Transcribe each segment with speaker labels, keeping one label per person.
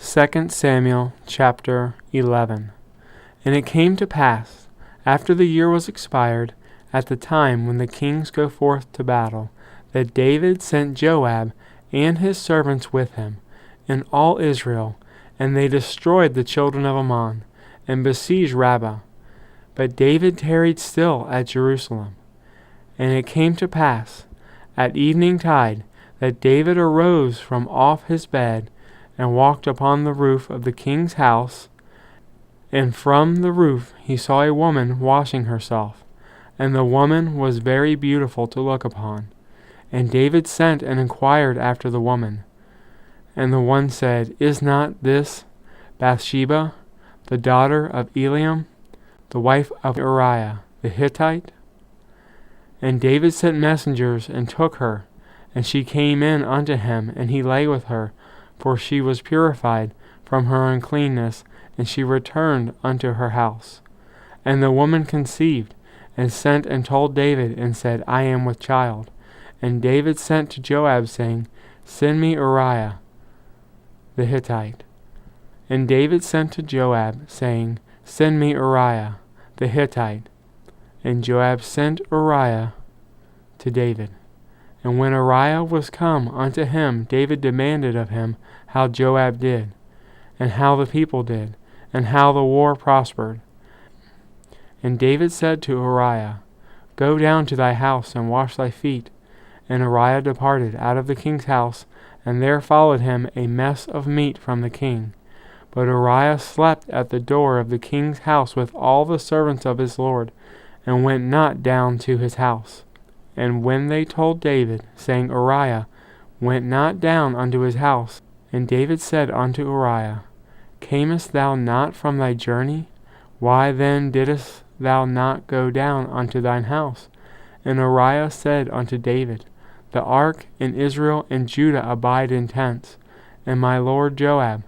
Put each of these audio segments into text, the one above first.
Speaker 1: 2 Samuel chapter 11. And it came to pass, after the year was expired, at the time when the kings go forth to battle, that David sent Joab and his servants with him, and all Israel, and they destroyed the children of Ammon, and besieged Rabbah. But David tarried still at Jerusalem. And it came to pass, at evening tide, that David arose from off his bed, and walked upon the roof of the king's house, and from the roof he saw a woman washing herself, and the woman was very beautiful to look upon. And David sent and inquired after the woman. And the one said, Is not this Bathsheba, the daughter of Eliam, the wife of Uriah the Hittite? And David sent messengers and took her, and she came in unto him, and he lay with her, for she was purified from her uncleanness, and she returned unto her house. And the woman conceived, and sent and told David, and said, I am with child. And David sent to Joab, saying, Send me Uriah the Hittite. And David sent to Joab, saying, Send me Uriah the Hittite. And Joab sent Uriah to David. And when Uriah was come unto him, David demanded of him how Joab did, and how the people did, and how the war prospered. And David said to Uriah, Go down to thy house, and wash thy feet. And Uriah departed out of the king's house, and there followed him a mess of meat from the king. But Uriah slept at the door of the king's house with all the servants of his lord, and went not down to his house. And when they told David, saying, Uriah went not down unto his house, and David said unto Uriah, Camest thou not from thy journey? Why then didst thou not go down unto thine house? And Uriah said unto David, The ark and Israel and Judah abide in tents, and my lord Joab,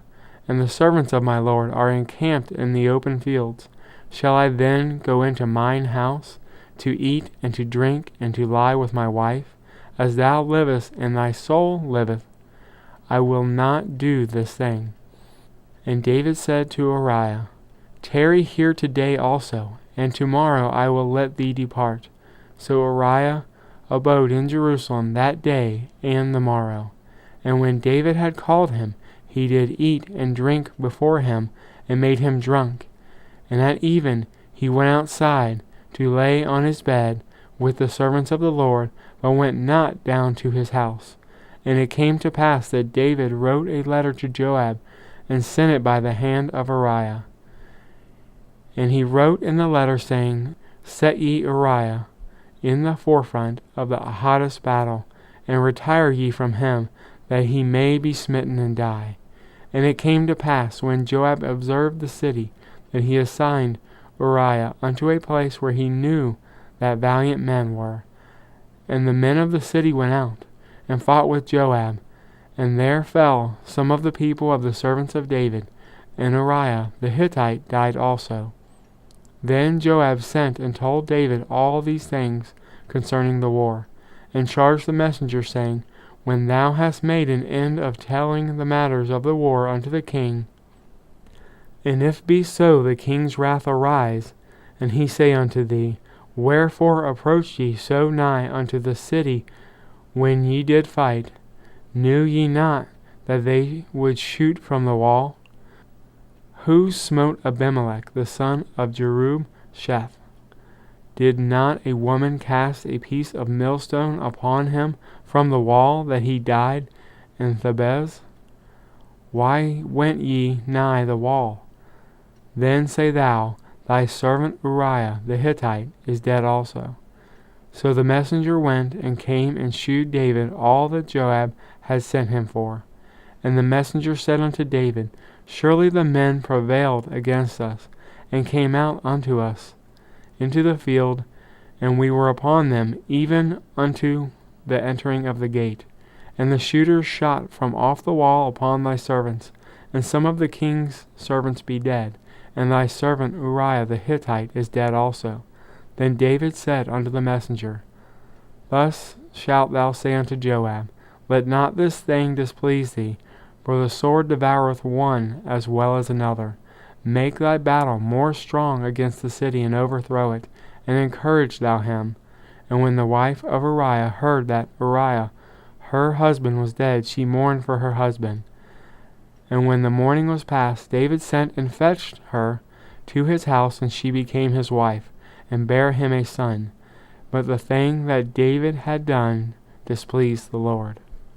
Speaker 1: and the servants of my lord are encamped in the open fields. Shall I then go into mine house, to eat and to drink and to lie with my wife? As thou livest and thy soul liveth, I will not do this thing. And David said to Uriah, Tarry here today also, and tomorrow I will let thee depart. So Uriah abode in Jerusalem that day and the morrow. And when David had called him, he did eat and drink before him, and made him drunk. And at even he went outside to lay on his bed with the servants of the Lord, but went not down to his house. And it came to pass that David wrote a letter to Joab, and sent it by the hand of Uriah. And he wrote in the letter, saying, Set ye Uriah in the forefront of the hottest battle, and retire ye from him, that he may be smitten and die. And it came to pass, when Joab observed the city, that he assigned Uriah unto a place where he knew that valiant men were. And the men of the city went out, and fought with Joab, and there fell some of the people of the servants of David, and Uriah the Hittite died also. Then Joab sent and told David all these things concerning the war, and charged the messenger, saying, When thou hast made an end of telling the matters of the war unto the king, and if be so the king's wrath arise, and he say unto thee, Wherefore approached ye so nigh unto the city when ye did fight? Knew ye not that they would shoot from the wall? Who smote Abimelech the son of Jerub-Sheth? Did not a woman cast a piece of millstone upon him from the wall, that he died in Thebez? Why went ye nigh the wall? Then say thou, Thy servant Uriah the Hittite is dead also. So the messenger went and came and shewed David all that Joab had sent him for. And the messenger said unto David, Surely the men prevailed against us, and came out unto us into the field, and we were upon them even unto the entering of the gate. And the shooters shot from off the wall upon thy servants, and some of the king's servants be dead, and thy servant Uriah the Hittite is dead also. Then David said unto the messenger, Thus shalt thou say unto Joab, Let not this thing displease thee, for the sword devoureth one as well as another. Make thy battle more strong against the city, and overthrow it, and encourage thou him. And when the wife of Uriah heard that Uriah her husband was dead, she mourned for her husband. And when the mourning was past, David sent and fetched her to his house, and she became his wife, and bare him a son. But the thing that David had done displeased the Lord.